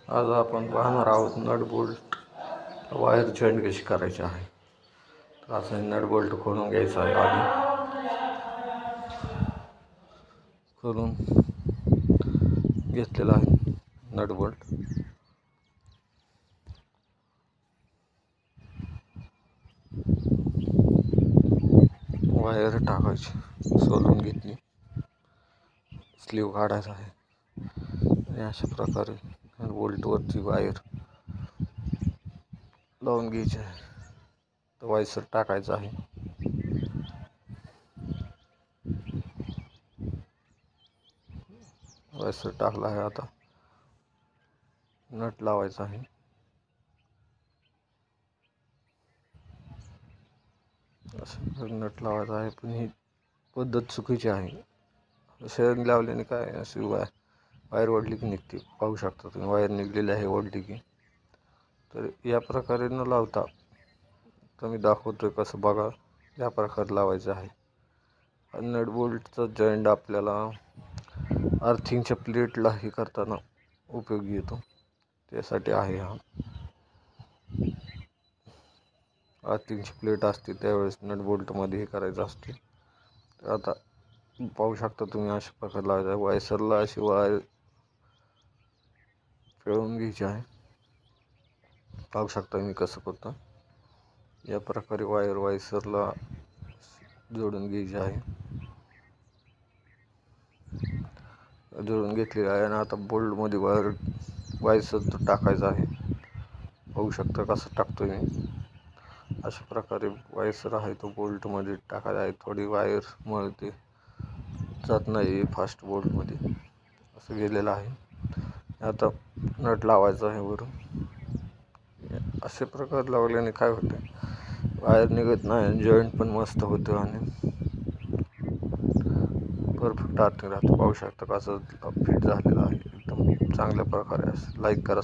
आज आपण पाहणार आहोत नट बोल्ट वायर जॉईंट कशी करायची आहे। तर असं नट बोल्ट खोलून घ्यायचा आहे। आधी खोलून घेतलेला आहे नट बोल्ट। वायर टाकायची, सोलून घेतली, स्लीव काढायचा आहे आणि अशा प्रकारे नट बोल्टवरची वायर लावून घ्यायची आहे। तर वायसर टाकायचा आहे। वायसर टाकला आहे। आता नट लावायचा आहे। असं नट लावायचा आहे, पण ही पद्धत चुकीची आहे। शेअरिंग लावल्याने काय अशी वायर ओढली की निघते। पाहू शकता तुम्ही, वायर निघलेली आहे ओढली की। तर या प्रकारे न लावता तुम्ही दाखवतोय कसं बघा, या प्रकारे लावायचं आहे। नट बोल्टचा जॉईंट आपल्याला अर्थिंगच्या प्लेटला हे करताना उपयोगी येतो, त्यासाठी आहे हा। अर्थिंगची प्लेट असते त्यावेळेस नट बोल्टमध्ये हे करायचं असते। तर आता पाहू शकता तुम्ही, अशा प्रकारे लावायचं। वायसरला अशी वायर पिळून घ्यायची आहे। पाहू शकता मी कसं करतो। या प्रकारे वायर वायसरला जोडून घ्यायची आहे। जोडून घेतलेली आहे आणि आता बोल्टमध्ये वायसर टाकायचं आहे। पाहू शकता कसं टाकतोय मी। अशा प्रकारे वायसर आहे तो बोल्टमध्ये टाकायचा आहे। थोडी वायर मळते जात नाही फास्ट बोल्टमध्ये, असं गेलेलं आहे। आता नट लावायचा आहे वरून। अशा प्रकारे लावल्याने काय होतं, वायर निघत नाही, जॉईंट पण मस्त होतं आणि परफेक्ट अर्थिंग राहतं। पाहू शकता कसं फिट झालेलं आहे, एकदम चांगल्या प्रकारे। लाईक करा,